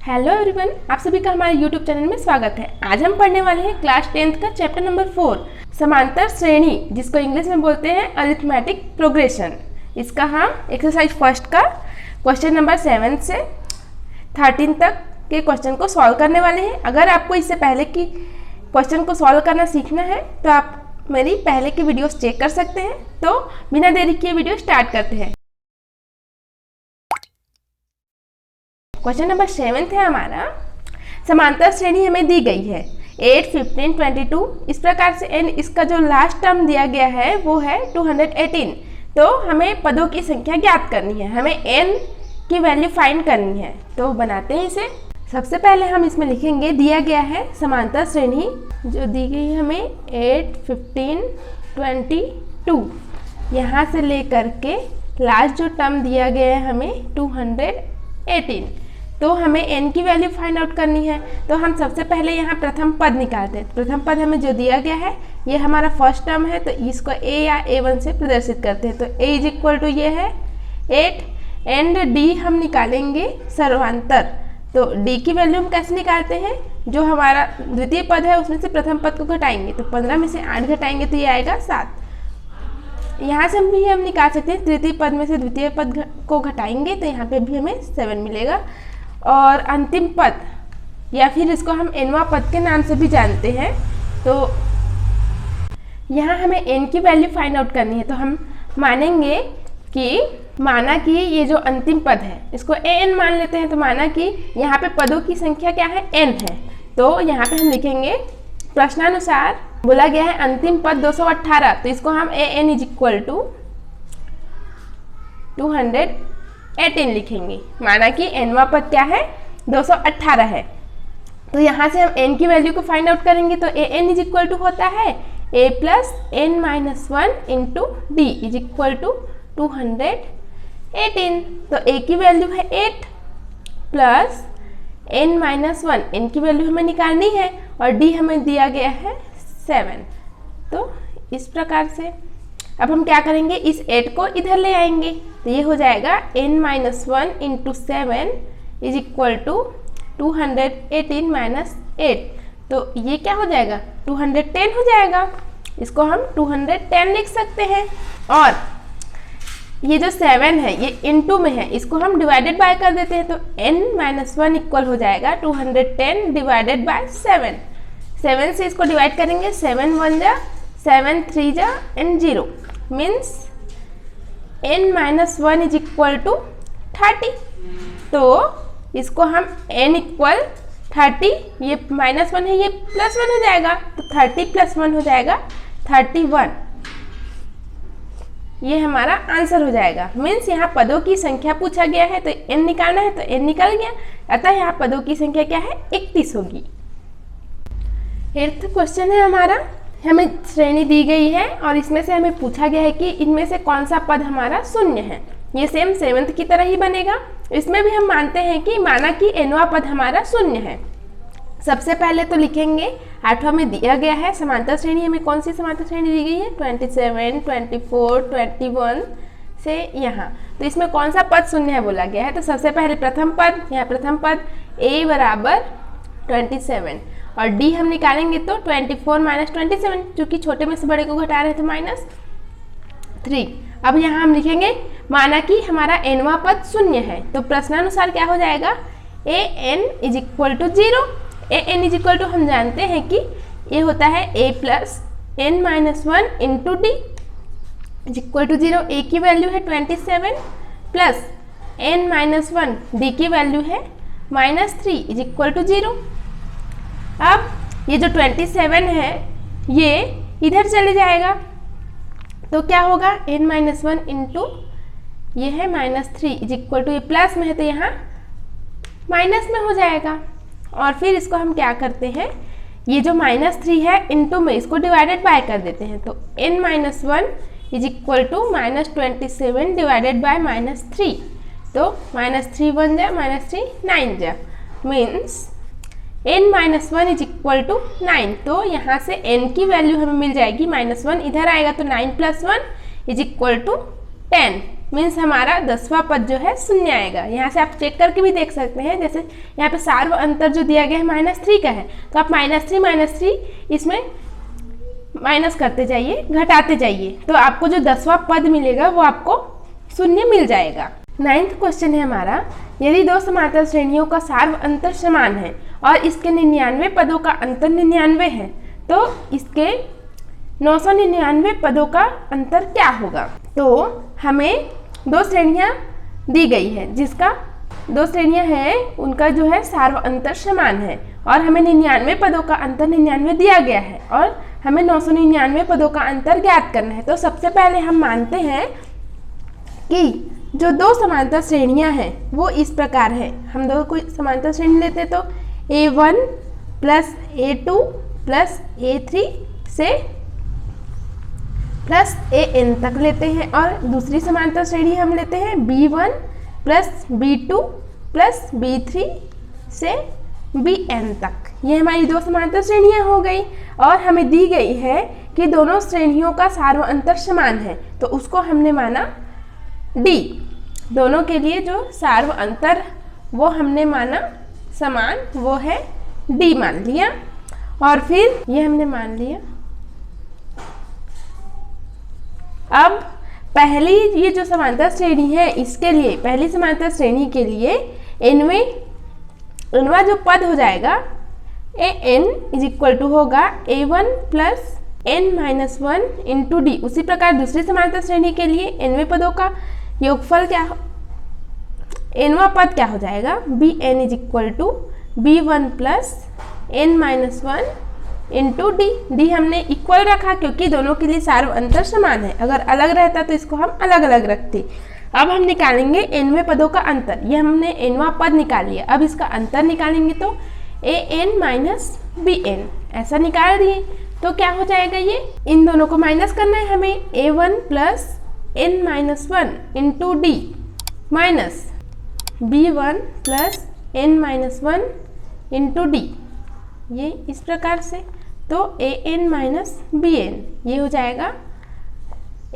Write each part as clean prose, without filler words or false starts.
Hello everyone, आप सभी का हमारे यूट्यूब चैनल में स्वागत है। आज हम पढ़ने वाले हैं क्लास 10th का चैप्टर नंबर 4 समांतर श्रेणी, जिसको इंग्लिश में बोलते हैं अरिथमेटिक प्रोग्रेशन। इसका हम एक्सरसाइज फर्स्ट का क्वेश्चन नंबर 7 से 13 तक के क्वेश्चन को सॉल्व करने वाले हैं। अगर आपको इससे पहले की क्वेश्चन को सॉल्व करना सीखना है तो आप मेरी पहले की वीडियोस चेक कर सकते हैं। तो बिना देरी किए वीडियो स्टार्ट करते हैं। क्वेश्चन नंबर 7 है हमारा, समांतर श्रेणी हमें दी गई है 8, 15, 22। इस प्रकार से n इसका जो लास्ट टर्म दिया गया है वो है 218। तो हमें पदों की संख्या ज्ञात करनी है, हमें n की वैल्यू फाइंड करनी है। तो बनाते हैं इसे। सबसे पहले हम इसमें लिखेंगे, दिया गया है समांतर श्रेणी जो दी गई है हमें 8, 15, 22। यहाँ से लेकर के लास्ट जो टर्म दिया गया है हमें 218। तो हमें n की वैल्यू फाइंड आउट करनी है। तो हम सबसे पहले यहाँ प्रथम पद निकालते हैं। प्रथम पद हमें जो दिया गया है ये हमारा फर्स्ट टर्म है, तो इसको a या a1 से प्रदर्शित करते हैं। तो a इज इक्वल टू ये है 8 एंड d हम निकालेंगे सर्वांतर। तो d की वैल्यू हम कैसे निकालते हैं, जो हमारा द्वितीय पद है उसमें से प्रथम पद को घटाएंगे। तो 15 में से 8 घटाएंगे तो ये आएगा 7। यहाँ से भी हम निकाल सकते हैं, तृतीय पद में से द्वितीय पद को घटाएंगे तो यहाँ पे भी हमें 7 मिलेगा। और अंतिम पद या फिर इसको हम nवां पद के नाम से भी जानते हैं। तो यहाँ हमें n की वैल्यू फाइंड आउट करनी है। तो हम मानेंगे कि माना कि ये जो अंतिम पद है इसको an मान लेते हैं। तो माना कि यहाँ पे पदों की संख्या क्या है, n है। तो यहाँ पे हम लिखेंगे, प्रश्नानुसार बोला गया है अंतिम पद 218। तो इसको हम an इज इक्वल टू 218 लिखेंगे। माना कि nवां पद क्या है, 218 है। तो यहाँ से हम n की वैल्यू को फाइंड आउट करेंगे। तो an इज इक्वल टू होता है a plus n minus 1 into D is equal to 218। तो a की वैल्यू है 8 प्लस n माइनस 1, n की वैल्यू हमें निकालनी है और d हमें दिया गया है 7। तो इस प्रकार से अब हम क्या करेंगे, इस 8 को इधर ले आएंगे। तो ये हो जाएगा n minus 1 into 7 is equal to 218 minus 8। तो ये क्या हो जाएगा, 210 हो जाएगा। इसको हम 210 लिख सकते हैं। और ये जो 7 है ये इनटू में है, इसको हम डिवाइडेड बाय कर देते हैं। तो n माइनस 1 इक्वल हो जाएगा 210 डिवाइडेड बाय 7। 7 से इसको डिवाइड करेंगे, 7 1 जा 7 3 जा and 0 means n minus 1 is equal to 30। तो इसको हम n इक्वल 30, ये माइनस 1 है ये प्लस 1 हो जाएगा। तो 30 प्लस 1 हो जाएगा 31। ये हमारा आंसर हो जाएगा। मीन्स यहाँ पदों की संख्या पूछा गया है तो n निकालना है, तो n निकल गया। अतः यहाँ पदों की संख्या क्या है, 31 होगी। 8th क्वेश्चन है हमारा, हमें श्रेणी दी गई है और इसमें से हमें पूछा गया है कि इनमें से कौन सा पद हमारा शून्य है। ये सेम 7th की तरह ही बनेगा। इसमें भी हम मानते हैं कि माना कि nवां पद हमारा शून्य है। सबसे पहले तो लिखेंगे 8वां में दिया गया है समांतर श्रेणी, हमें कौन सी समांतर श्रेणी दी गई है, 27, 24, 21 से यहाँ। तो इसमें कौन सा पद शून्य है बोला गया है। तो सबसे पहले प्रथम पद, यहाँ प्रथम पद a बराबर 27 और d हम निकालेंगे तो 24 माइनस 27, क्योंकि छोटे में से बड़े को घटा रहे हैं तो माइनस 3। अब यहाँ हम लिखेंगे, माना कि हमारा nवां पद शून्य है। तो प्रश्नानुसार क्या हो जाएगा, an is equal to 0। an is equal to हम जानते हैं कि ये होता है a plus n minus 1 into D is equal to 0। a की वैल्यू है 27 प्लस n माइनस 1, d की वैल्यू है माइनस 3 इज इक्वल टू 0। अब ये जो 27 है ये इधर चले जाएगा। तो क्या होगा, n माइनस 1 इंटू ये है माइनस 3 इज इक्वल टू, ये प्लस में है तो यहाँ माइनस में हो जाएगा। और फिर इसको हम क्या करते हैं, ये जो माइनस 3 है इंटू में इसको डिवाइडेड बाय कर देते हैं। तो n minus 1 is equal to minus 27 divided by minus 3। तो माइनस 3 1 जा माइनस 3 9 जा means n minus 1 is equal to 9। तो यहाँ से n की वैल्यू हमें मिल जाएगी, माइनस 1 इधर आएगा तो 9 plus 1 is equal to 10 means हमारा 10वां पद जो है शून्य आएगा। यहाँ से आप चेक करके भी देख सकते हैं, जैसे यहाँ पे सार्व अंतर जो दिया गया है -3 का है, तो आप -3 इसमें माइनस करते जाइए, घटाते जाइए, तो आपको जो 10वां पद मिलेगा वो आपको शून्य मिल जाएगा। 9th क्वेश्चन है हमारा, यदि दो समांतर श्रेणियों का सार्व अंतर समान है और इसके 99 पदों का अंतर 99 है, तो इसके 999 पदों का अंतर क्या होगा। तो हमें दो श्रेणियां दी गई है, जिसका दो श्रेणियां हैं उनका जो है सार्व अंतर समान है, और हमें 99 पदों का अंतर 99 दिया गया है, और हमें 999 पदों का अंतर ज्ञात करना है। तो सबसे पहले हम मानते हैं कि जो दो समांतर श्रेणियां हैं वो इस प्रकार है। हम दो कोई समांतर श्रेणी लेते तो A1 plus A2 plus A3 से प्लस AN तक लेते हैं, और दूसरी समांतर श्रेणी हम लेते हैं B1 plus B2 plus B3 से BN तक। ये हमारी दो समांतर श्रेणियां हो गई, और हमें दी गई है कि दोनों श्रेणियों का सार्व अंतर समान है, तो उसको हमने माना D। दोनों के लिए जो सार्व अंतर वो हमने माना समान, वो है D मान लिया, और फिर ये हमने मान लिया। अब पहली ये जो समांतर श्रेणी है, इसके लिए पहली समांतर श्रेणी के लिए इनवा जो पद हो जाएगा AN इज इक्वल टू होगा A1 plus N-1 into D। उसी प्रकार दूसरी समांतर श्रेणी के लिए nवें पदों का योगफल क्या, nवां पद क्या हो जाएगा BN is equal to B1 plus N-1 into D हमने इक्वल रखा क्योंकि दोनों के लिए सार्व अंतर समान है। अगर अलग रहता तो इसको हम अलग अलग रखते। अब हम निकालेंगे nवें पदों का अंतर। ये हमने nवां पद निकाल लिया, अब इसका अंतर निकालेंगे तो AN माइनस BN ऐसा निकाल दिए। तो क्या हो जाएगा, ये इन दोनों को माइनस करना है हमें, A1 plus N-1 into D minus B1 plus N-1 into D, ये इस प्रकार से। तो AN माइनस BN ये हो जाएगा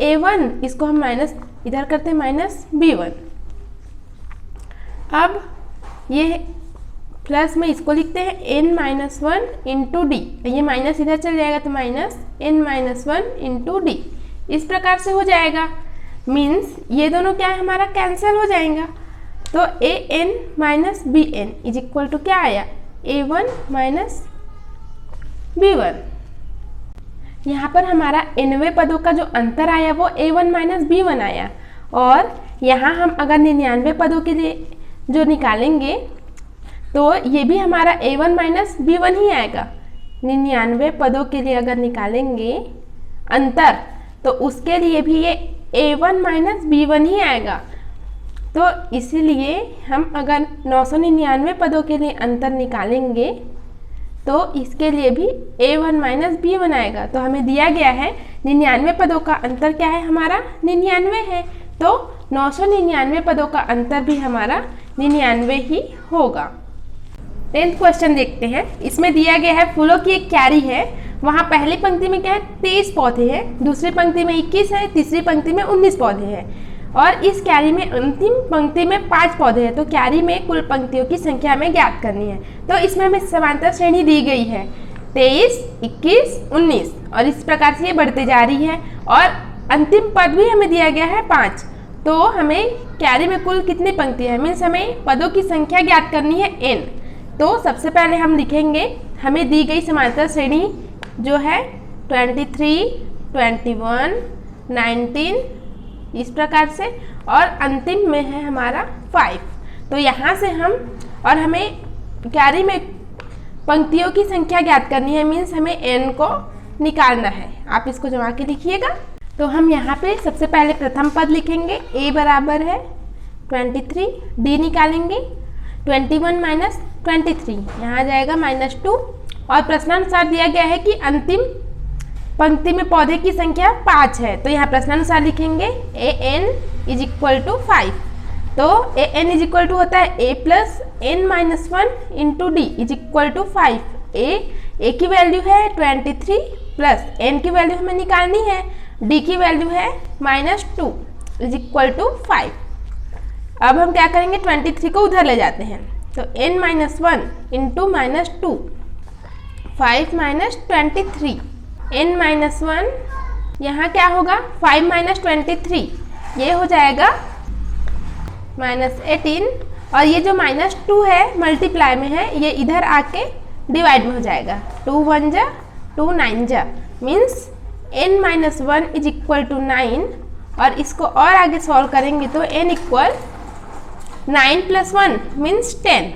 A1, इसको हम माइनस इधर करते हैं माइनस B1। अब ये प्लस में इसको लिखते हैं N-1 इंटू D, ये माइनस इधर चल जाएगा तो माइनस N-1 इंटू D इस प्रकार से हो जाएगा। मीन्स ये दोनों क्या है हमारा कैंसिल हो जाएगा। तो AN minus BN is equal to क्या आया A1 माइनस B1। यहाँ पर हमारा nवें पदों का जो अंतर आया वो A1 माइनस B1 आया, और यहाँ हम अगर 99 पदों के लिए जो निकालेंगे तो ये भी हमारा A1 माइनस B1 ही आएगा। 99 पदों के लिए अगर निकालेंगे अंतर तो उसके लिए भी ये A1 माइनस B1 ही आएगा। तो इसीलिए हम अगर 999 पदों के लिए अंतर निकालेंगे तो इसके लिए भी A1 माइनस B1 आएगा। तो हमें दिया गया है 99 पदों का अंतर क्या है हमारा 99 है, तो 999 पदों का अंतर भी हमारा 99 ही होगा। 10th क्वेश्चन देखते हैं। इसमें दिया गया है फूलों की एक क्यारी है, वहाँ पहली पंक्ति में क्या है 23 पौधे हैं, दूसरी पंक्ति में 21 है, तीसरी पंक्ति में 19 पौधे हैं, और इस क्यारी में अंतिम पंक्ति में 5 पौधे हैं। तो क्यारी में कुल पंक्तियों की संख्या हमें ज्ञात करनी है। तो इसमें हमें समांतर श्रेणी दी गई है 23, 21, 19, और इस प्रकार से ये बढ़ते जा रही है, और अंतिम पद भी हमें दिया गया है 5। तो हमें क्यारी में कुल कितनी पंक्तियाँ हैं, मीन्स हमें पदों की संख्या ज्ञात करनी है n। तो सबसे पहले हम लिखेंगे हमें दी गई समांतर श्रेणी जो है 23, 21, 19 इस प्रकार से, और अंतिम में है हमारा 5। तो यहाँ से हम, और हमें क्यारी में पंक्तियों की संख्या ज्ञात करनी है, मीन्स हमें n को निकालना है। आप इसको जमा के लिखिएगा। तो हम यहाँ पे सबसे पहले प्रथम पद लिखेंगे, a बराबर है 23, d निकालेंगे 21 माइनस 23, यहाँ आ जाएगा -2, और प्रश्नानुसार दिया गया है कि अंतिम पंक्ति में पौधे की संख्या 5 है, तो यहाँ प्रश्नानुसार लिखेंगे AN इज इक्वल टू 5। तो AN इज इक्वल टू होता है A plus N-1 into D is equal to 5। A की वैल्यू है 23 प्लस N की वैल्यू हमें निकालनी है, D की वैल्यू है -2। Is equal to 5। अब हम क्या करेंगे, 23 को उधर ले जाते हैं, तो n minus 1 into minus 2, 5 minus 23, n minus 1 यहाँ क्या होगा 5 माइनस 23, ये हो जाएगा माइनस 18, और ये जो माइनस 2 है मल्टीप्लाई में है, ये इधर आके डिवाइड में हो जाएगा, 2 1 जा 2 9 जा, means n minus 1 is equal to 9। और इसको और आगे सॉल्व करेंगे तो n equal 9 plus 1 means 10,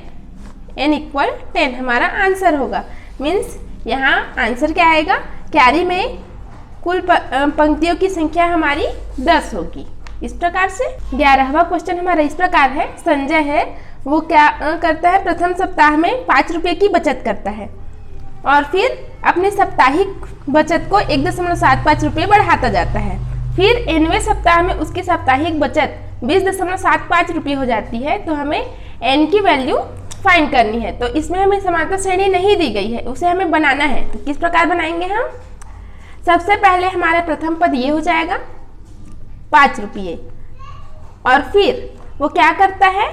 n equal 10 हमारा आंसर होगा। मीन्स यहाँ आंसर क्या आएगा, कैरी में कुल पंक्तियों की संख्या हमारी 10 होगी। इस प्रकार से 11वां क्वेश्चन हमारा इस प्रकार है। संजय है वो क्या करता है, प्रथम सप्ताह में 5 रुपये की बचत करता है और फिर अपने साप्ताहिक बचत को 1.75 रुपये बढ़ाता जाता है। फिर 9वें सप्ताह में उसकी साप्ताहिक बचत 20.75 रुपये हो जाती है। तो हमें n की वैल्यू फाइंड करनी है। तो इसमें हमें समांतर श्रेणी नहीं दी गई है, उसे हमें बनाना है। तो किस प्रकार बनाएंगे हम, सबसे पहले हमारा प्रथम पद ये हो जाएगा 5 रुपये, और फिर वो क्या करता है,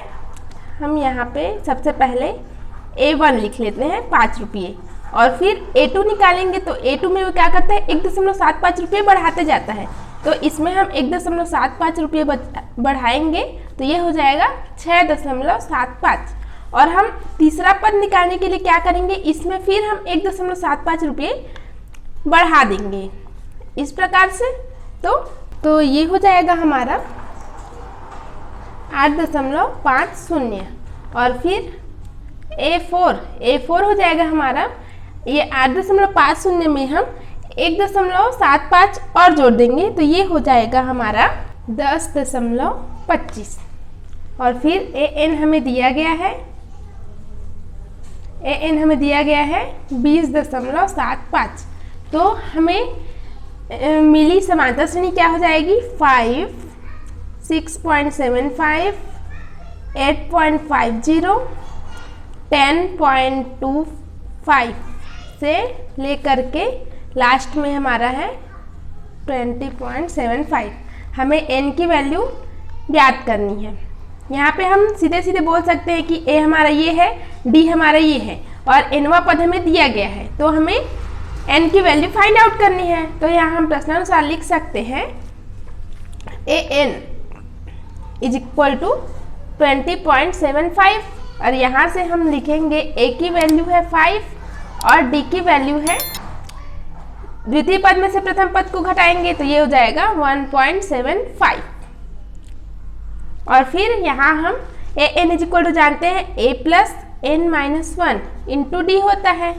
हम यहाँ पे सबसे पहले A1 लिख लेते हैं 5 रुपये, और फिर A2 निकालेंगे। तो A2 में वो क्या करता है 1.75 रुपये बढ़ाते जाता है। तो इसमें हम 1.75 रुपये बढ़ाएंगे तो ये हो जाएगा 6.75, और हम तीसरा पद निकालने के लिए क्या करेंगे, इसमें फिर हम 1.75 रुपये बढ़ा देंगे इस प्रकार से। तो ये हो जाएगा हमारा 8.50, और फिर A4 हो जाएगा हमारा, ये 8.50 में हम 1.75 और जोड़ देंगे तो ये हो जाएगा हमारा 10.25, और फिर AN हमें दिया गया है 20.75। तो हमें मिली समांतर श्रेणी क्या हो जाएगी, 5, 6.75, 8.50, 10.25 से लेकर के लास्ट में हमारा है 20.75। हमें n की वैल्यू ज्ञात करनी है। यहाँ पे हम सीधे सीधे बोल सकते हैं कि a हमारा ये है, d हमारा ये है, और nवां पद हमें दिया गया है, तो हमें n की वैल्यू फाइंड आउट करनी है। तो यहाँ हम प्रश्नानुसार लिख सकते हैं an इज इक्वल टू 20.75, और यहाँ से हम लिखेंगे a की वैल्यू है 5 और d की वैल्यू है, द्वितीय पद में से प्रथम पद को घटाएंगे तो ये हो जाएगा 1.75, और फिर यहाँ हम an इज इक्वल टू जानते हैं a plus n minus 1 into D होता है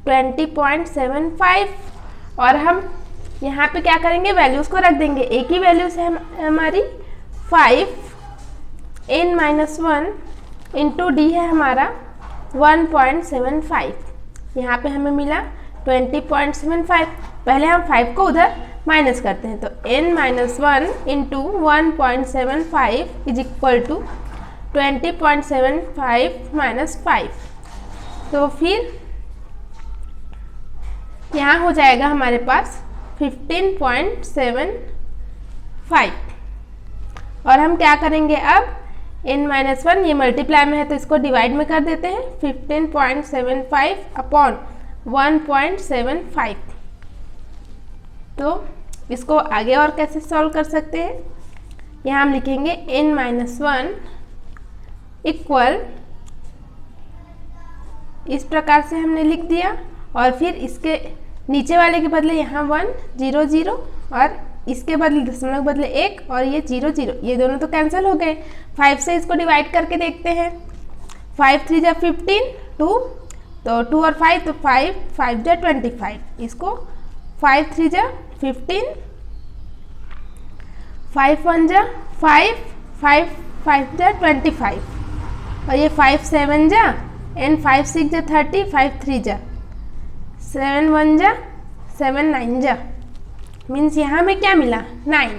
20.75, और हम यहाँ पे क्या करेंगे, वैल्यूज़ को रख देंगे। a की वैल्यूज़ है हमारी 5, n माइनस 1 इंटू डी है हमारा 1.75, यहाँ पे हमें मिला 20.75। पहले हम 5 को उधर माइनस करते हैं, तो n minus 1 into 1.75 is equal to 20.75 minus 5। तो फिर यहाँ हो जाएगा हमारे पास 15.75, और हम क्या करेंगे अब n माइनस 1 ये मल्टीप्लाई में है तो इसको डिवाइड में कर देते हैं, 15.75 अपॉन 1.75। तो इसको आगे और कैसे सॉल्व कर सकते हैं, यहाँ हम लिखेंगे n माइनस 1 इक्वल, इस प्रकार से हमने लिख दिया, और फिर इसके नीचे वाले के बदले यहाँ 1 0 0, और इसके बदले दशमलव के बदले 1, और ये 0 0, ये दोनों तो कैंसिल हो गए। 5 से इसको डिवाइड करके देखते हैं, 5 3 जा 15, 2 तो 2 और 5 तो 5 5 जा 25, इसको 5 3 जा 15, 5 1 जा 5 5 5 जा 25, और ये 5 7 जा एंड 5 6 जा 30, 5 3 जा 7 1 जा 7 9 जा, मीन्स यहाँ में क्या मिला 9।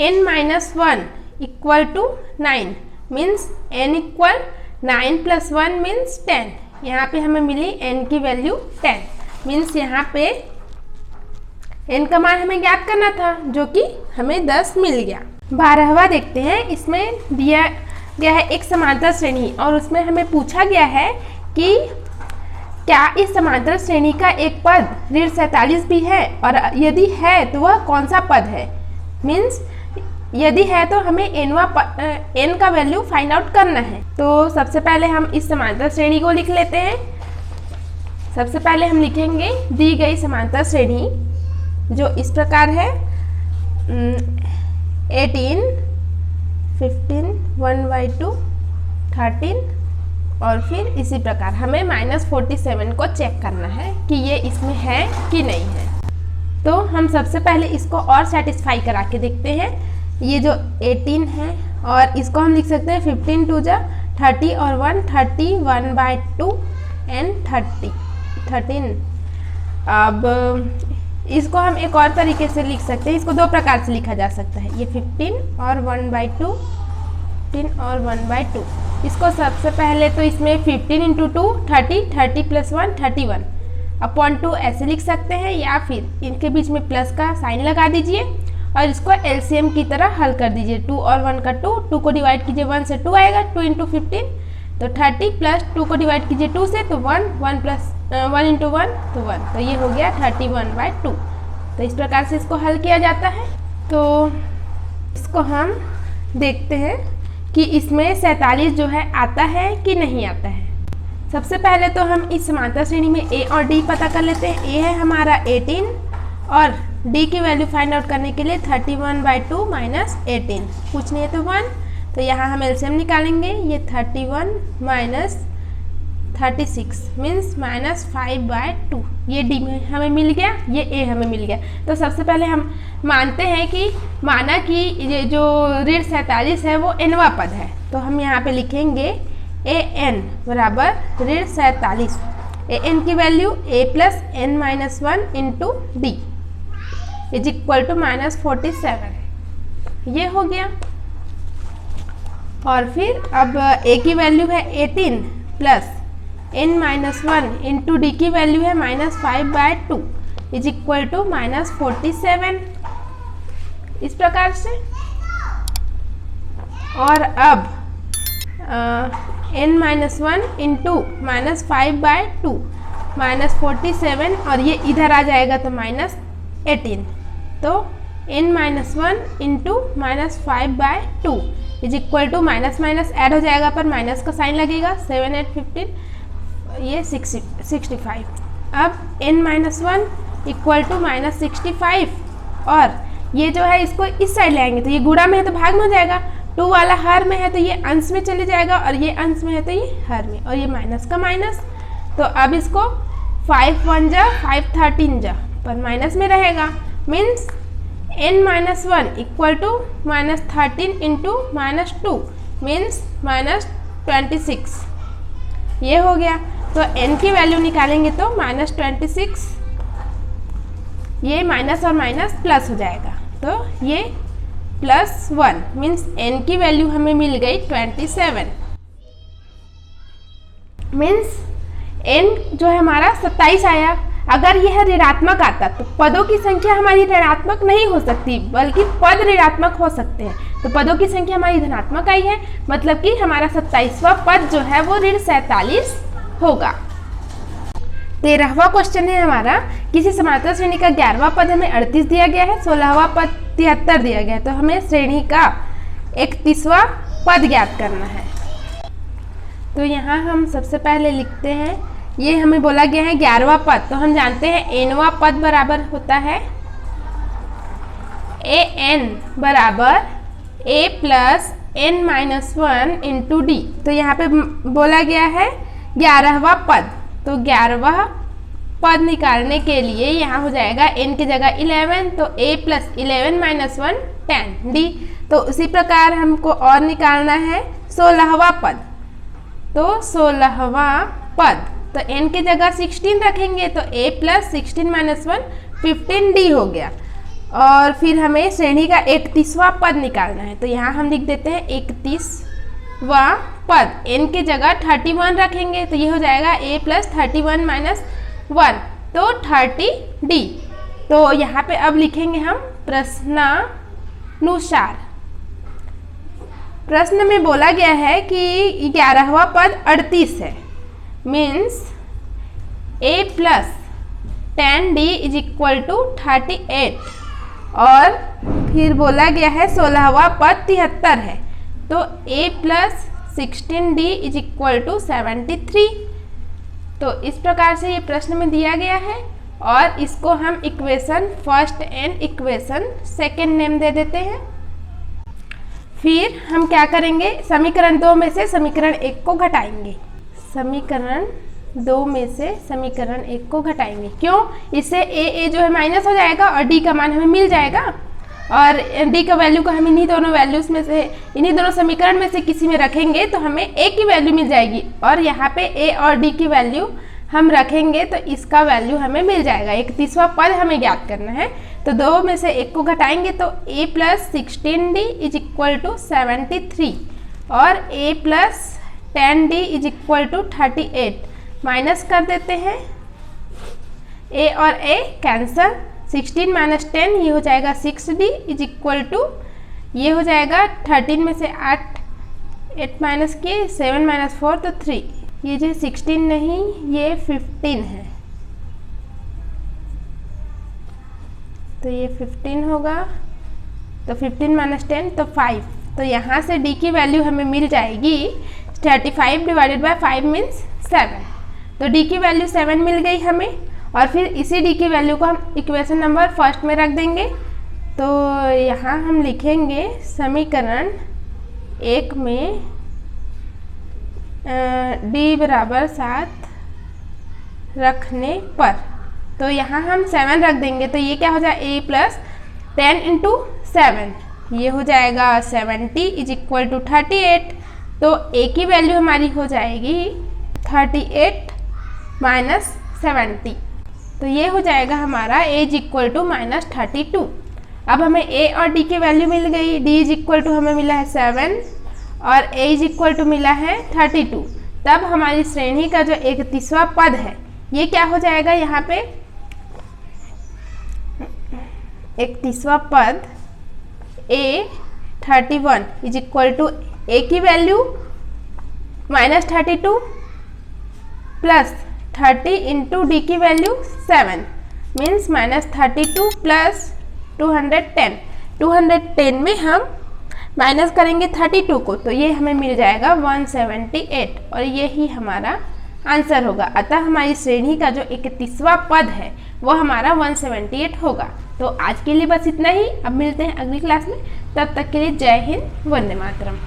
n minus 1 equal to 9, means n equal 9 plus 1 means 10। यहाँ पे हमें मिली n की वैल्यू 10, मीन्स यहाँ पे n का मान हमें ज्ञात करना था, जो कि हमें 10 मिल गया। 12वां देखते हैं। इसमें दिया गया है एक समांतर श्रेणी और उसमें हमें पूछा गया है कि क्या इस समांतर श्रेणी का एक पद ऋण 47 भी है, और यदि है तो वह कौन सा पद है। मीन्स यदि है तो हमें n का वैल्यू फाइंड आउट करना है। तो सबसे पहले हम इस समांतर श्रेणी को लिख लेते हैं। सबसे पहले हम लिखेंगे दी गई समांतर श्रेणी जो इस प्रकार है 18, 15, 1/2, 13 और फिर इसी प्रकार हमें -47 को चेक करना है कि ये इसमें है कि नहीं है। तो हम सबसे पहले इसको और सेटिस्फाई करा के देखते हैं। ये जो 18 है और इसको हम लिख सकते हैं 15 2 जा 30 और 1 31/2 एंड 13। अब इसको हम एक और तरीके से लिख सकते हैं। इसको दो प्रकार से लिखा जा सकता है। ये 15 और 1/2, 15 और 1/2। इसको सबसे पहले तो इसमें 15 × 2 30, 30 + 1 31 अपॉन 2 ऐसे लिख सकते हैं, या फिर इनके बीच में प्लस का साइन लगा दीजिए और इसको एलसीएम की तरह हल कर दीजिए। 2 और 1 का 2 को डिवाइड कीजिए 1 से 2 आएगा, 2 × 15 तो 30 प्लस 2 को डिवाइड कीजिए 2 से तो 1 1 × 1 तो 1, तो ये हो गया 31/2। तो इस प्रकार से इसको हल किया जाता है। तो इसको हम देखते हैं कि इसमें 47 जो है आता है कि नहीं आता है। सबसे पहले तो हम इस समांतर श्रेणी में a और d पता कर लेते हैं। a है हमारा 18 और d की वैल्यू फाइंड आउट करने के लिए 31/2 माइनस 18, कुछ नहीं है तो 1, तो यहाँ हम एलसीएम निकालेंगे। ये 31 माइनस 36 मीन्स -5/2। ये d में हमें मिल गया, ये a हमें मिल गया। तो सबसे पहले हम मानते हैं कि माना कि ये जो ऋण 47 है वो nवा पद है, तो हम यहाँ पे लिखेंगे an बराबर ऋण 47। an की value a + n-1 × d is equal to -47। ये हो गया। और फिर अब a की वैल्यू है 18 + n-1 × d की वैल्यू है -5/2 इज इक्वल टू -47, इस प्रकार से। और अब n-1 × -5/2 -47 और ये इधर आ जाएगा तो -18, तो n-1 × -5/2 is equal to minus minus add हो जाएगा पर माइनस का साइन लगेगा। 7 8 15 ये 65। अब n-1 इक्वल टू -65 और ये जो है इसको इस साइड ले आएंगे तो ये गुणा में है तो भाग में हो जाएगा। 2 वाला हर में है तो ये अंश में चले जाएगा और ये अंश में है तो ये हर में, और ये माइनस का माइनस। तो अब इसको 5 1 जा 5 13 जा पर माइनस में रहेगा। Means n-1 equal to -13 × -2 means -26। ये हो गया। तो n की वैल्यू निकालेंगे तो -26, ये माइनस और माइनस प्लस हो जाएगा, तो ये +1 मीन्स n की वैल्यू हमें मिल गई 27। मीन्स n जो है हमारा 27 आया। अगर यह ऋणात्मक आता तो पदों की संख्या हमारी ऋणात्मक नहीं हो सकती, बल्कि पद ऋणात्मक हो सकते हैं। तो पदों की संख्या हमारी धनात्मक आई है, मतलब कि हमारा 27वां पद जो है वो ऋण 47 होगा। 13वां क्वेश्चन है हमारा, किसी समांतर श्रेणी का 11वां पद हमें 38 दिया गया है, 16वां पद 73 दिया गया है, तो हमें श्रेणी का 31वां पद ज्ञात करना है। तो यहाँ हम सबसे पहले लिखते हैं, ये हमें बोला गया है 11वां पद, तो हम जानते हैं nवां पद बराबर होता है an बराबर a + n-1 × d। तो यहाँ पे बोला गया है 11वां पद, तो 11वां पद निकालने के लिए यहाँ हो जाएगा n की जगह 11, तो a + 11 - 1 10 d। तो उसी प्रकार हमको और निकालना है 16वां पद, तो 16वां पद तो n की जगह 16 रखेंगे तो a + 16 - 1 15 d हो गया। और फिर हमें श्रेणी का 31वां पद निकालना है, तो यहाँ हम लिख देते हैं 31वां पद, n की जगह 31 रखेंगे तो ये हो जाएगा a + 31 - 1 तो 30 d। तो यहाँ पे अब लिखेंगे हम प्रश्नानुसार। प्रश्न में बोला गया है कि 11वां पद 38 है, means a plus 10d is equal to 38, और फिर बोला गया है 16वां पद 73 है, तो a plus 16d is equal to 73। तो इस प्रकार से ये प्रश्न में दिया गया है, और इसको हम equation first and equation second name दे देते हैं। फिर हम क्या करेंगे, समीकरण 2 में से समीकरण 1 को घटाएंगे। समीकरण 2 में से समीकरण 1 को घटाएंगे, क्यों? इससे a जो है माइनस हो जाएगा और d का मान हमें मिल जाएगा, और d का वैल्यू को हम इन्हीं दोनों वैल्यूज में से, इन्हीं दोनों समीकरण में से किसी में रखेंगे तो हमें a की वैल्यू मिल जाएगी, और यहाँ पे a और d की वैल्यू हम रखेंगे तो इसका वैल्यू हमें मिल जाएगा। 31वां पद हमें ज्ञात करना है, तो 2 में से 1 को घटाएंगे तो a plus 16d is equal to 73 और a plus 10d is equal to 38। Minus कर देते हैं, a और a कैंसल, 16 माइनस 10 ये हो जाएगा 6d इज इक्वल टू, ये हो जाएगा 13 में से 8 माइनस किए, 7 माइनस 4 तो 3, ये जो 16 नहीं ये 15 है, तो ये 15 होगा, तो 15 माइनस 10 तो 5, तो यहाँ से d की वैल्यू हमें मिल जाएगी 35 डिवाइडेड बाय 5 मीन्स 7, तो d की वैल्यू 7 मिल गई हमें, और फिर इसी d की वैल्यू को हम इक्वेशन नंबर फर्स्ट में रख देंगे। तो यहाँ हम लिखेंगे समीकरण 1 में d बराबर 7 रखने पर, तो यहाँ हम 7 रख देंगे, तो ये क्या हो जाएगा, a प्लस 10 इंटू 7, ये हो जाएगा 70 इज इक्वल टू 38, तो a की वैल्यू हमारी हो जाएगी 38 माइनस 70, तो ये हो जाएगा हमारा a is equal to minus 32। अब हमें a और d की वैल्यू मिल गई, d इज इक्वल टू हमें मिला है 7 और a इज इक्वल टू मिला है 32, तब हमारी श्रेणी का जो 31वां पद है ये क्या हो जाएगा, यहाँ पे 31वां पद a 31 is equal to a की value minus 32 plus 30 into D की वैल्यू 7 मीन्स माइनस 32 प्लस 210 में हम माइनस करेंगे 32 को, तो ये हमें मिल जाएगा 178, और ये ही हमारा आंसर होगा। अतः हमारी श्रेणी का जो 31वां पद है वो हमारा 178 होगा। तो आज के लिए बस इतना ही, अब मिलते हैं अगली क्लास में, तब तक के लिए जय हिंद, वंदे मातरम।